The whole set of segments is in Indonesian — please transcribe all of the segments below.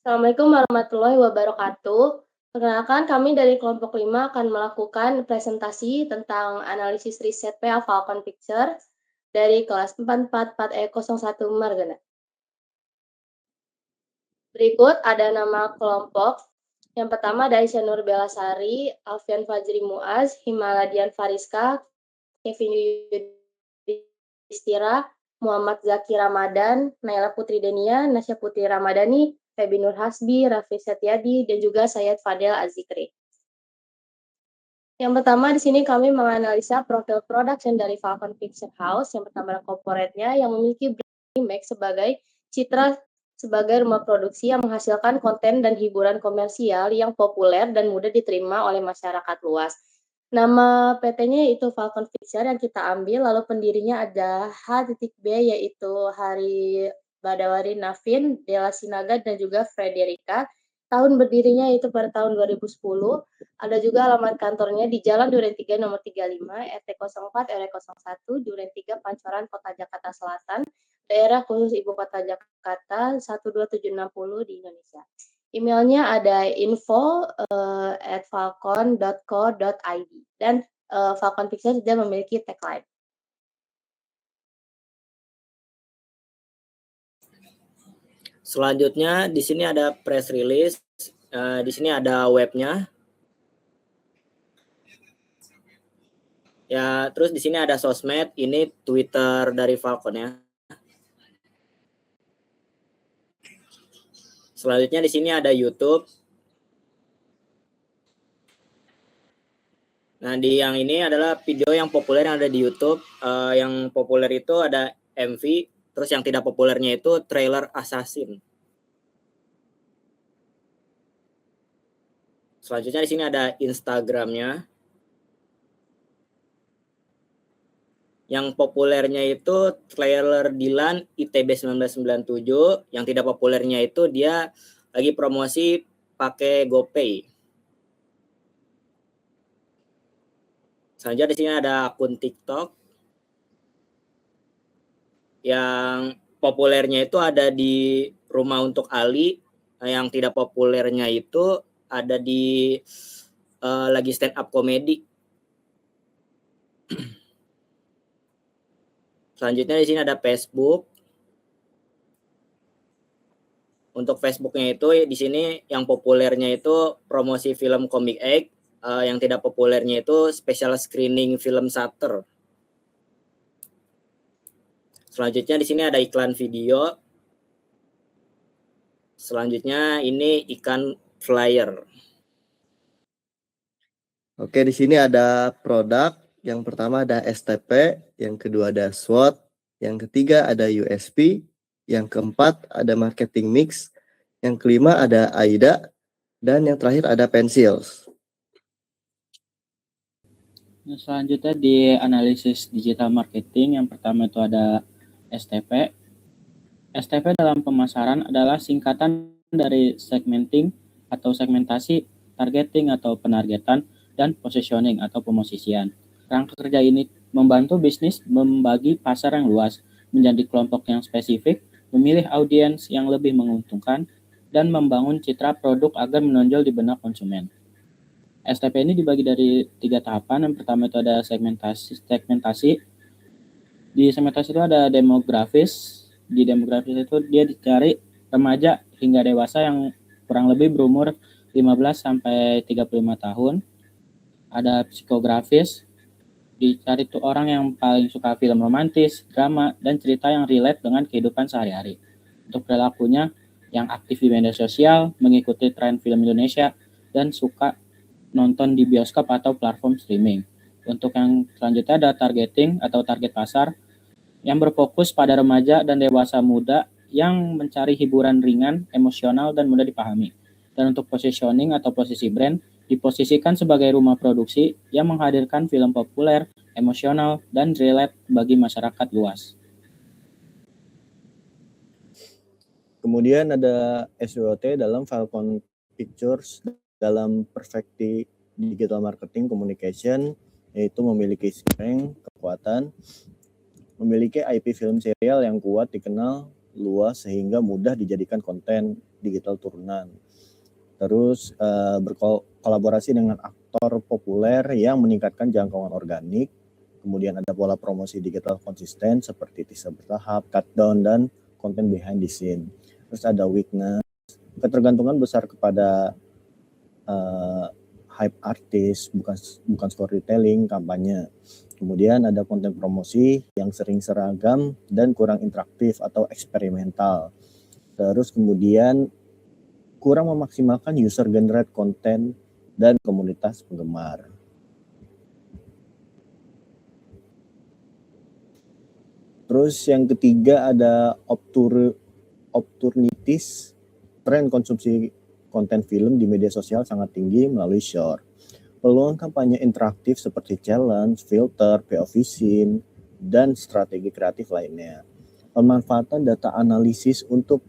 Assalamualaikum warahmatullahi wabarakatuh. Perkenalkan, kami dari kelompok 5 akan melakukan presentasi tentang analisis riset PA Falcon Picture dari kelas 444E01 Margana. Berikut ada nama kelompok. Yang pertama ada Aisyah Nur Belasari, Alfian Fajri Muaz, Himaladian Fariska, Kevin Yudhistira, Muhammad Zaki Ramadan, Naila Putri Denia, Nasya Putri Ramadhani, Febi Nur Hasbi, Raffi Setiadi, dan juga Syed Fadel Azikri. Yang pertama di sini kami menganalisa profil production dari Falcon Picture House. Yang pertama adalah corporate-nya yang memiliki brand image sebagai citra sebagai rumah produksi yang menghasilkan konten dan hiburan komersial yang populer dan mudah diterima oleh masyarakat luas. Nama PT-nya yaitu Falcon Picture yang kita ambil, lalu pendirinya ada H.B yaitu Hari Badawari Navin, Della Sinaga, dan juga Frederica. Tahun berdirinya itu pada tahun 2010. Ada juga alamat kantornya di Jalan Duren 3 nomor 35, RT 04 RW 01, Duren 3, Pancoran, Kota Jakarta Selatan, daerah khusus Ibu Kota Jakarta 12760 di Indonesia. Emailnya ada info@falcon.co.id dan Falcon Picture sudah memiliki tagline. Selanjutnya di sini ada press release, di sini ada webnya. Ya, terus di sini ada sosmed, ini Twitter dari Falcon ya. Selanjutnya di sini ada YouTube. Nah, di yang ini adalah video yang populer yang ada di YouTube. Yang populer itu ada MV, terus yang tidak populernya itu trailer Assassin. Selanjutnya di sini ada Instagramnya. Yang populernya itu trailer Dilan ITB 1997, yang tidak populernya itu dia lagi promosi pakai GoPay. Selanjutnya di sini ada akun TikTok. Yang populernya itu ada di Rumah Untuk Ali, yang tidak populernya itu ada di lagi stand up comedy. Selanjutnya di sini ada Facebook. Untuk Facebooknya itu di sini yang populernya itu promosi film Comic Egg, yang tidak populernya itu special screening film Shutter. Selanjutnya di sini ada iklan video. Selanjutnya ini ikan flyer. Oke, di sini ada produk. Yang pertama ada STP, yang kedua ada SWOT, yang ketiga ada USP, yang keempat ada marketing mix, yang kelima ada AIDA, dan yang terakhir ada Pencils. Selanjutnya di analisis digital marketing, yang pertama itu ada STP. STP dalam pemasaran adalah singkatan dari segmenting atau segmentasi, targeting atau penargetan, dan positioning atau pemosisian. Rangka kerja ini membantu bisnis membagi pasar yang luas menjadi kelompok yang spesifik, memilih audiens yang lebih menguntungkan, dan membangun citra produk agar menonjol di benak konsumen. STP ini dibagi dari 3 tahapan. Yang pertama itu ada segmentasi. Di segmentasi itu ada demografis. Di demografis itu dia dicari remaja hingga dewasa yang kurang lebih berumur 15 sampai 35 tahun. Ada psikografis, dicari tuh orang yang paling suka film romantis, drama, dan cerita yang relate dengan kehidupan sehari-hari. Untuk perilakunya yang aktif di media sosial, mengikuti tren film Indonesia, dan suka nonton di bioskop atau platform streaming. Untuk yang selanjutnya ada targeting atau target pasar yang berfokus pada remaja dan dewasa muda yang mencari hiburan ringan, emosional, dan mudah dipahami. Dan untuk positioning atau posisi brand diposisikan sebagai rumah produksi yang menghadirkan film populer, emosional, dan relate bagi masyarakat luas. Kemudian ada SWOT dalam Falcon Pictures dalam Perfecti Digital Marketing Communication, yaitu memiliki strength, kekuatan, memiliki IP film serial yang kuat, dikenal, luas sehingga mudah dijadikan konten digital turunan. Terus berkolaborasi dengan aktor populer yang meningkatkan jangkauan organik. Kemudian ada pola promosi digital konsisten seperti teaser bertahap, cut down, dan konten behind the scene. Terus ada weakness, ketergantungan besar kepada hype artis, bukan storytelling, kampanye. Kemudian ada konten promosi yang sering seragam dan kurang interaktif atau eksperimental. Terus kemudian kurang memaksimalkan user generate konten dan komunitas penggemar. Terus yang ketiga ada opportunities. Tren konsumsi konten film di media sosial sangat tinggi melalui short. Peluang kampanye interaktif seperti challenge, filter, POV scene, dan strategi kreatif lainnya. Pemanfaatan data analisis untuk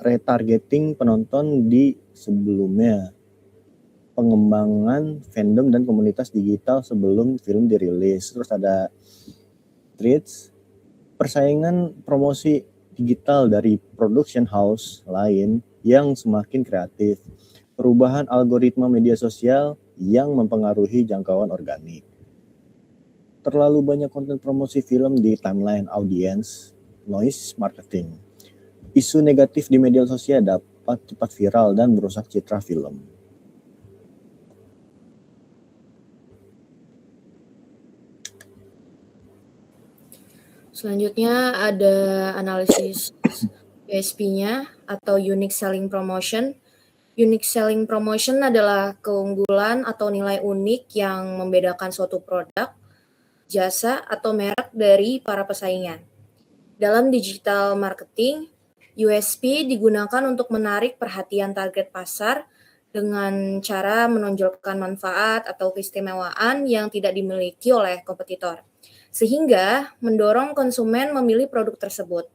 retargeting penonton di sebelumnya. Pengembangan fandom dan komunitas digital sebelum film dirilis. Terus ada threads, persaingan promosi digital dari production house lain yang semakin kreatif. Perubahan algoritma media sosial yang mempengaruhi jangkauan organik. Terlalu banyak konten promosi film di timeline audience, noise marketing. Isu negatif di media sosial dapat cepat viral dan merusak citra film. Selanjutnya ada analisis USP-nya atau Unique Selling Promotion. Unique Selling Promotion adalah keunggulan atau nilai unik yang membedakan suatu produk, jasa, atau merek dari para pesaingnya. Dalam digital marketing, USP digunakan untuk menarik perhatian target pasar dengan cara menonjolkan manfaat atau keistimewaan yang tidak dimiliki oleh kompetitor, sehingga mendorong konsumen memilih produk tersebut.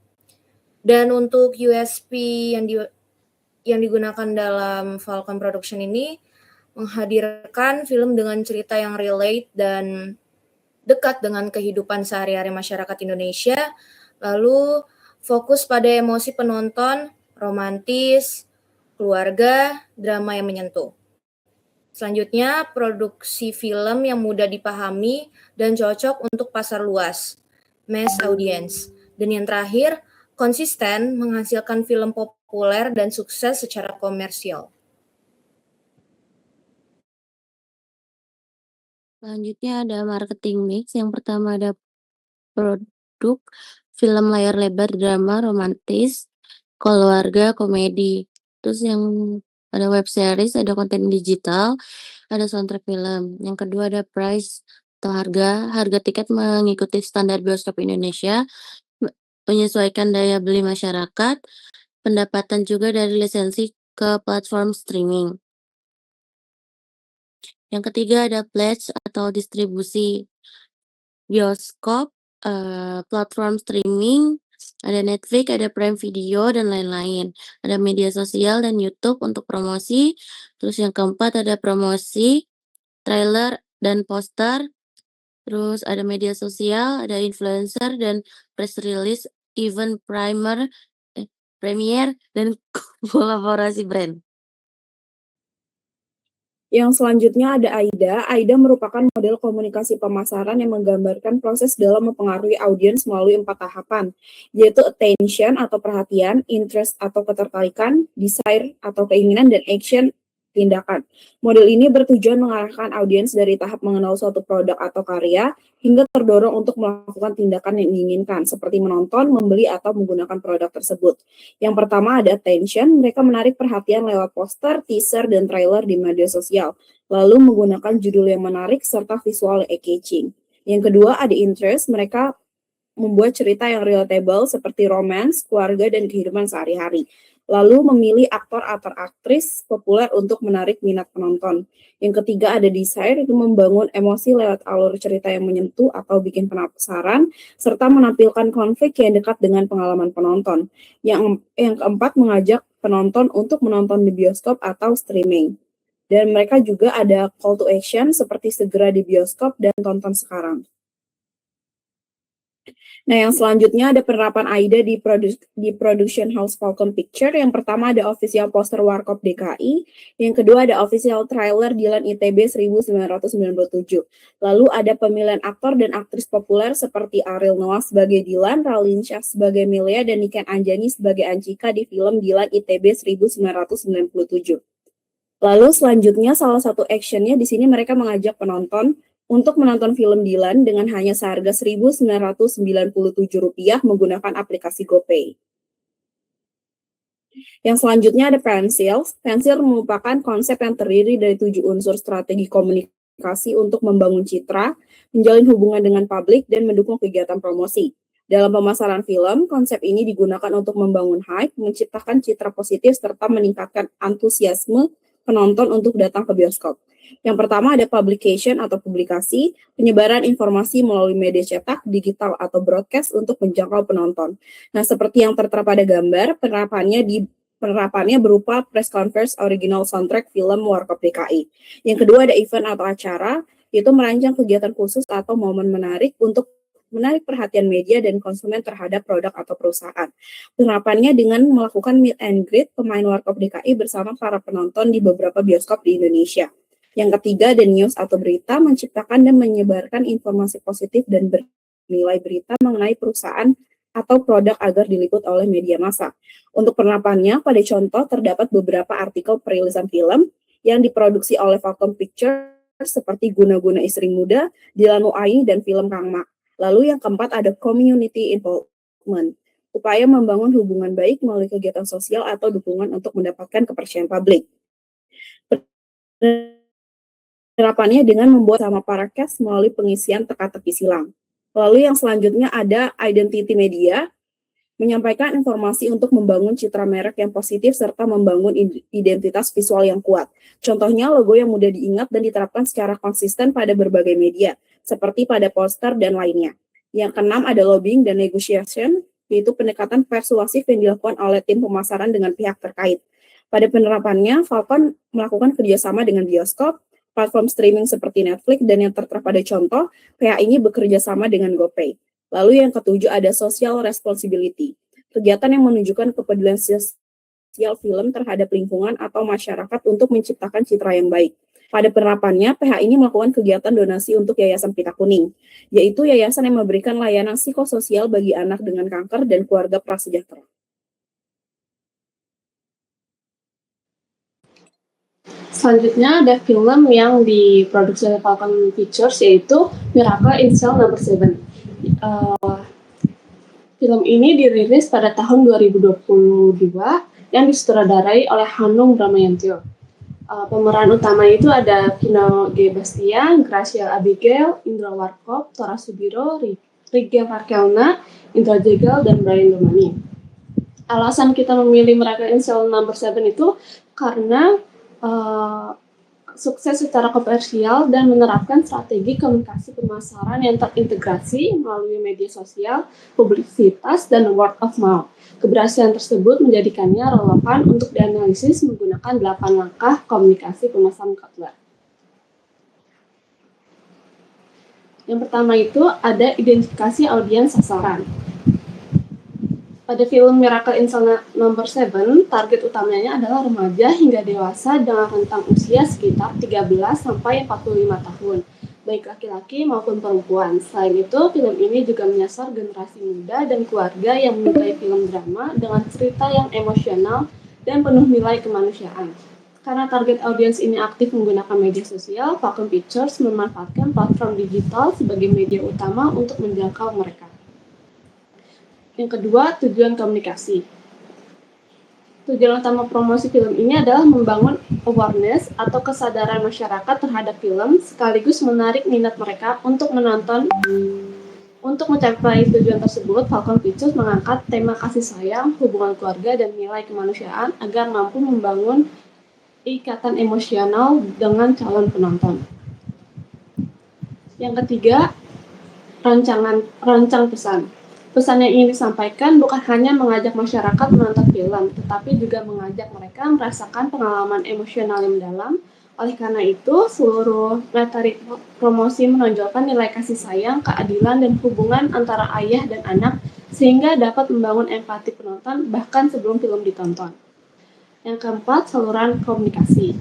Dan untuk USP yang digunakan dalam Falcon Production ini menghadirkan film dengan cerita yang relate dan dekat dengan kehidupan sehari-hari masyarakat Indonesia, lalu fokus pada emosi penonton, romantis, keluarga, drama yang menyentuh. Selanjutnya, produksi film yang mudah dipahami dan cocok untuk pasar luas, mass audience. Dan yang terakhir, konsisten menghasilkan film populer dan sukses secara komersial. Selanjutnya ada marketing mix. Yang pertama ada produk, film layar lebar, drama, romantis, keluarga, komedi. Terus yang ada web series, ada konten digital, ada soundtrack film. Yang kedua ada price atau harga tiket mengikuti standar bioskop Indonesia, menyesuaikan daya beli masyarakat, pendapatan juga dari lisensi ke platform streaming. Yang ketiga ada pledge atau distribusi bioskop, platform streaming, ada Netflix, ada Prime Video, dan lain-lain. Ada media sosial dan YouTube untuk promosi. Terus yang keempat ada promosi, trailer, dan poster. Terus ada media sosial, ada influencer, dan press release, event premier, dan kolaborasi brand. Yang selanjutnya ada AIDA. AIDA merupakan model komunikasi pemasaran yang menggambarkan proses dalam mempengaruhi audiens melalui 4 tahapan, yaitu attention atau perhatian, interest atau ketertarikan, desire atau keinginan, dan action tindakan. Model ini bertujuan mengarahkan audiens dari tahap mengenal suatu produk atau karya hingga terdorong untuk melakukan tindakan yang diinginkan, seperti menonton, membeli, atau menggunakan produk tersebut. Yang pertama ada attention, mereka menarik perhatian lewat poster, teaser, dan trailer di media sosial, lalu menggunakan judul yang menarik serta visual yang eye-catching. Yang kedua ada interest, mereka membuat cerita yang relatable seperti romance, keluarga, dan kehidupan sehari-hari. Lalu memilih aktor atau aktris populer untuk menarik minat penonton. Yang ketiga ada desire, itu membangun emosi lewat alur cerita yang menyentuh atau bikin penasaran, serta menampilkan konflik yang dekat dengan pengalaman penonton. Yang keempat mengajak penonton untuk menonton di bioskop atau streaming. Dan mereka juga ada call to action seperti segera di bioskop dan tonton sekarang. Nah, yang selanjutnya ada penerapan AIDA di Production House Falcon Picture. Yang pertama ada official poster Warkop DKI, yang kedua ada official trailer Dilan ITB 1997. Lalu ada pemilihan aktor dan aktris populer seperti Ariel Noah sebagai Dilan, Raline Shah sebagai Melia, dan Niken Anjani sebagai Anjika di film Dilan ITB 1997. Lalu selanjutnya salah satu actionnya di sini mereka mengajak penonton untuk menonton film Dilan dengan hanya seharga Rp1.997 menggunakan aplikasi GoPay. Yang selanjutnya ada Pensil. Pensil merupakan konsep yang terdiri dari 7 unsur strategi komunikasi untuk membangun citra, menjalin hubungan dengan publik, dan mendukung kegiatan promosi. Dalam pemasaran film, konsep ini digunakan untuk membangun hype, menciptakan citra positif, serta meningkatkan antusiasme penonton untuk datang ke bioskop. Yang pertama ada publication atau publikasi, penyebaran informasi melalui media cetak, digital, atau broadcast untuk menjangkau penonton. Nah, seperti yang tertera pada gambar, penerapannya berupa press conference original soundtrack film Warkop DKI. Yang kedua ada event atau acara, yaitu merancang kegiatan khusus atau momen menarik untuk menarik perhatian media dan konsumen terhadap produk atau perusahaan. Penerapannya dengan melakukan meet and greet pemain Warkop DKI bersama para penonton di beberapa bioskop di Indonesia. Yang ketiga, ada news atau berita, menciptakan dan menyebarkan informasi positif dan bernilai berita mengenai perusahaan atau produk agar diliput oleh media massa. Untuk penerapannya, pada contoh terdapat beberapa artikel perilisan film yang diproduksi oleh Falcon Pictures seperti Guna-Guna Istri Muda, Dilan Nuaini, dan film Kang Mak. Lalu yang keempat ada community involvement, upaya membangun hubungan baik melalui kegiatan sosial atau dukungan untuk mendapatkan kepercayaan publik. Penerapannya dengan membuat sama para cast melalui pengisian teka-teki silang. Lalu yang selanjutnya ada identity media, menyampaikan informasi untuk membangun citra merek yang positif serta membangun identitas visual yang kuat. Contohnya logo yang mudah diingat dan diterapkan secara konsisten pada berbagai media, seperti pada poster dan lainnya. Yang keenam ada lobbying dan negotiation, yaitu pendekatan persuasif yang dilakukan oleh tim pemasaran dengan pihak terkait. Pada penerapannya, Falcon melakukan kerjasama dengan bioskop, platform streaming seperti Netflix, dan yang tertera pada contoh, PH ini bekerja sama dengan GoPay. Lalu yang ketujuh ada social responsibility, kegiatan yang menunjukkan kepedulian sosial film terhadap lingkungan atau masyarakat untuk menciptakan citra yang baik. Pada penerapannya, PH ini melakukan kegiatan donasi untuk Yayasan Pita Kuning, yaitu yayasan yang memberikan layanan psikososial bagi anak dengan kanker dan keluarga prasejahtera. Selanjutnya ada film yang diproduksi oleh Falcon Pictures, yaitu Miracle in Cell No. 7. Film ini dirilis pada tahun 2022 yang disutradarai oleh Hanung Bramantyo. Pemeran utama itu ada Vino G. Bastian, Graciela Abigail, Indra Warkop, Tora Sudiro, Riga Farkelna, Indra Jegal, dan Brian Domani. Alasan kita memilih Miracle in Cell No. 7 itu karena sukses secara komersial dan menerapkan strategi komunikasi pemasaran yang terintegrasi melalui media sosial, publisitas, dan word of mouth. Keberhasilan tersebut menjadikannya relevan untuk dianalisis menggunakan 8 langkah komunikasi pemasaran Kotler. Yang pertama itu ada identifikasi audiens sasaran. Pada film Miracle in Cell No. 7, target utamanya adalah remaja hingga dewasa dengan rentang usia sekitar 13 sampai 45 tahun, baik laki-laki maupun perempuan. Selain itu, film ini juga menyasar generasi muda dan keluarga yang menyukai film drama dengan cerita yang emosional dan penuh nilai kemanusiaan. Karena target audiens ini aktif menggunakan media sosial, Falcon Pictures memanfaatkan platform digital sebagai media utama untuk menjangkau mereka. Yang kedua, tujuan komunikasi. Tujuan utama promosi film ini adalah membangun awareness atau kesadaran masyarakat terhadap film, sekaligus menarik minat mereka untuk menonton. Untuk mencapai tujuan tersebut, Falcon Pictures mengangkat tema kasih sayang, hubungan keluarga, dan nilai kemanusiaan agar mampu membangun ikatan emosional dengan calon penonton. Yang ketiga, rancang pesan. Pesan yang ingin disampaikan bukan hanya mengajak masyarakat menonton film, tetapi juga mengajak mereka merasakan pengalaman emosional yang mendalam, Oleh karena itu, seluruh materi promosi menonjolkan nilai kasih sayang, keadilan, dan hubungan antara ayah dan anak sehingga dapat membangun empati penonton bahkan sebelum film ditonton. Yang keempat, saluran komunikasi.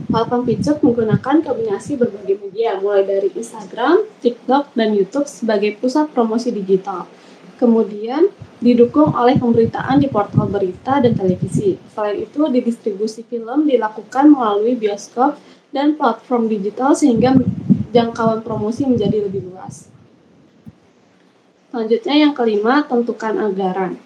Falcon Pictures menggunakan kombinasi berbagai media, mulai dari Instagram, TikTok, dan YouTube sebagai pusat promosi digital. Kemudian didukung oleh pemberitaan di portal berita dan televisi. Selain itu, didistribusi film dilakukan melalui bioskop dan platform digital sehingga jangkauan promosi menjadi lebih luas. Selanjutnya yang kelima, tentukan anggaran.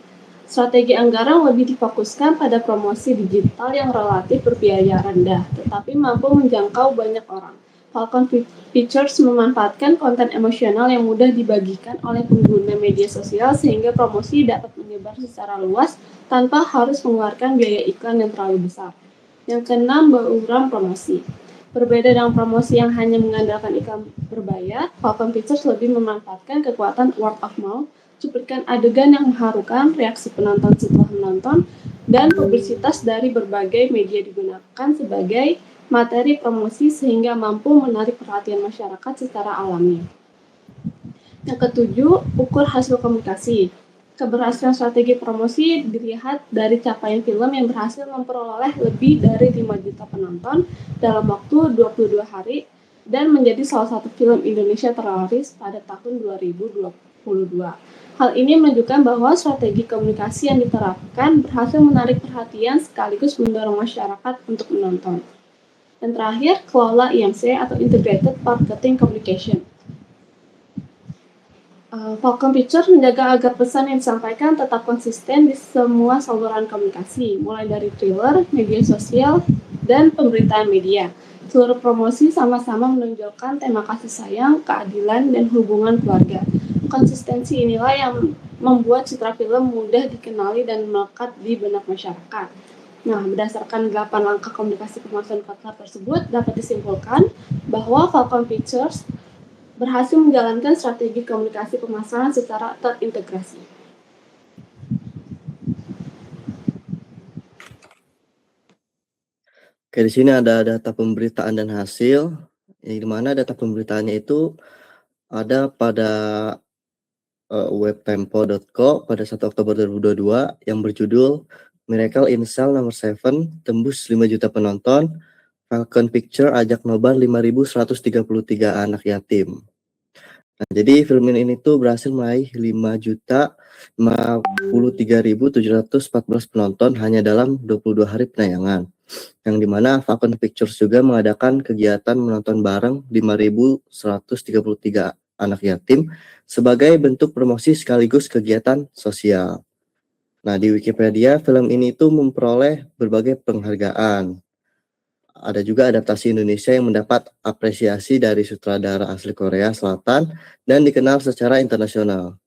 Strategi anggaran lebih difokuskan pada promosi digital yang relatif berbiaya rendah, tetapi mampu menjangkau banyak orang. Falcon Pictures memanfaatkan konten emosional yang mudah dibagikan oleh pengguna media sosial sehingga promosi dapat menyebar secara luas tanpa harus mengeluarkan biaya iklan yang terlalu besar. Yang keenam, bauran promosi. Berbeda dengan promosi yang hanya mengandalkan iklan berbayar, Falcon Pictures lebih memanfaatkan kekuatan word of mouth, cuplikan adegan yang mengharukan, reaksi penonton setelah menonton, dan publisitas dari berbagai media digunakan sebagai materi promosi sehingga mampu menarik perhatian masyarakat secara alami. Yang ketujuh, ukur hasil komunikasi. Keberhasilan strategi promosi dilihat dari capaian film yang berhasil memperoleh lebih dari 5 juta penonton dalam waktu 22 hari dan menjadi salah satu film Indonesia terlaris pada tahun 2022. Hal ini menunjukkan bahwa strategi komunikasi yang diterapkan berhasil menarik perhatian sekaligus mendorong masyarakat untuk menonton. Dan terakhir, kelola IMC atau Integrated Marketing Communication. Falcon Pictures menjaga agar pesan yang disampaikan tetap konsisten di semua saluran komunikasi, mulai dari trailer, media sosial, dan pemberitaan media. Seluruh promosi sama-sama menonjolkan tema kasih sayang, keadilan, dan hubungan keluarga. Konsistensi inilah yang membuat citra film mudah dikenali dan melekat di benak masyarakat. Nah, berdasarkan 8 langkah komunikasi pemasaran Kotler tersebut, dapat disimpulkan bahwa Falcon Pictures berhasil menjalankan strategi komunikasi pemasaran secara terintegrasi. Oke, di sini ada data pemberitaan dan hasil, yang dimana data pemberitaannya itu ada pada webtempo.co pada 1 Oktober 2022 yang berjudul Miracle in Cell Number 7 tembus 5 juta penonton, Falcon Picture ajak nobar 5.133 anak yatim. Nah, jadi film ini tuh berhasil meraih 5.053.714 penonton hanya dalam 22 hari penayangan. Yang dimana Falcon Pictures juga mengadakan kegiatan menonton bareng 5.133 anak yatim sebagai bentuk promosi sekaligus kegiatan sosial. Nah, di Wikipedia, film ini tuh memperoleh berbagai penghargaan. Ada juga adaptasi Indonesia yang mendapat apresiasi dari sutradara asli Korea Selatan dan dikenal secara internasional.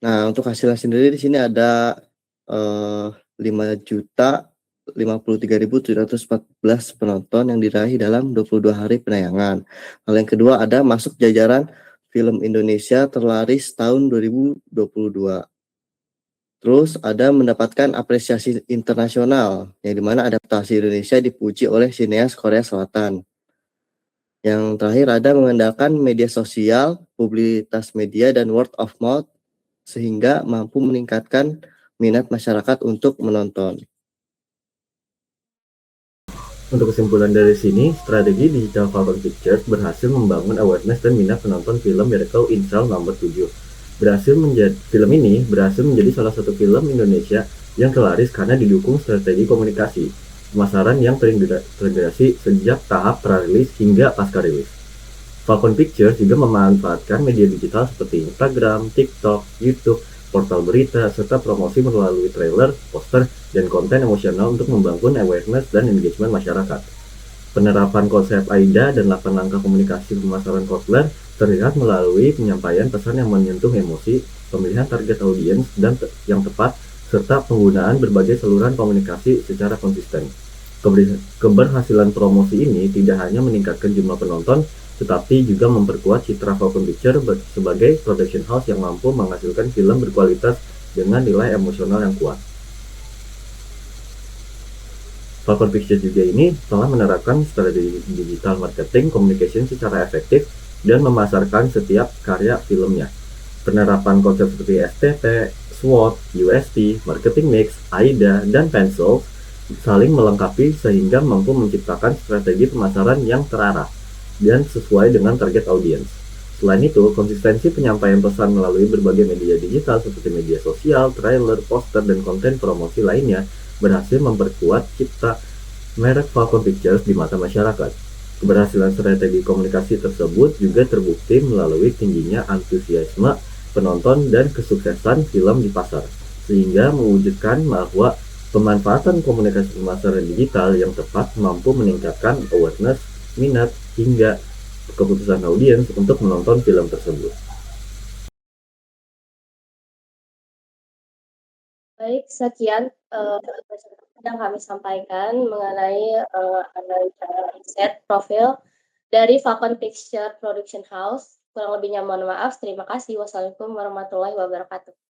Nah, untuk hasilnya sendiri di sini ada 5.053.714 penonton yang diraih dalam 22 hari penayangan. Hal yang kedua ada masuk jajaran film Indonesia terlaris tahun 2022. Terus ada mendapatkan apresiasi internasional, yang dimana adaptasi Indonesia dipuji oleh sineas Korea Selatan. Yang terakhir ada mengandalkan media sosial, publisitas media, dan word of mouth, sehingga mampu meningkatkan minat masyarakat untuk menonton. Untuk kesimpulan dari sini, strategi digital Falcon Pictures berhasil membangun awareness dan minat penonton film Miracle in Cell Number 7. Film ini berhasil menjadi salah satu film Indonesia yang terlaris karena didukung strategi komunikasi pemasaran yang terintegrasi sejak tahap pra-rilis hingga pasca rilis. Falcon Pictures juga memanfaatkan media digital seperti Instagram, TikTok, YouTube, portal berita, serta promosi melalui trailer, poster, dan konten emosional untuk membangun awareness dan engagement masyarakat. Penerapan konsep AIDA dan 8 langkah komunikasi pemasaran Kotler terlihat melalui penyampaian pesan yang menyentuh emosi, pemilihan target audiens yang tepat, serta penggunaan berbagai saluran komunikasi secara konsisten. Keberhasilan promosi ini tidak hanya meningkatkan jumlah penonton, tetapi juga memperkuat citra Falcon Pictures sebagai production house yang mampu menghasilkan film berkualitas dengan nilai emosional yang kuat. Falcon Pictures juga ini telah menerapkan strategi digital marketing communication secara efektif dan memasarkan setiap karya filmnya. Penerapan konsep seperti STP, SWOT, USP, marketing mix, AIDA, dan pencil saling melengkapi sehingga mampu menciptakan strategi pemasaran yang terarah dan sesuai dengan target audiens. Selain itu, konsistensi penyampaian pesan melalui berbagai media digital seperti media sosial, trailer, poster, dan konten promosi lainnya berhasil memperkuat citra merek Falcon Pictures di mata masyarakat. Keberhasilan strategi komunikasi tersebut juga terbukti melalui tingginya antusiasme penonton dan kesuksesan film di pasar, sehingga mewujudkan bahwa pemanfaatan komunikasi pemasaran digital yang tepat mampu meningkatkan awareness, minat, hingga keputusan audiens untuk menonton film tersebut. Baik, sekian yang kami sampaikan mengenai analisa riset profil dari Falcon Picture Production House. Kurang lebihnya mohon maaf. Terima kasih. Wassalamualaikum warahmatullahi wabarakatuh.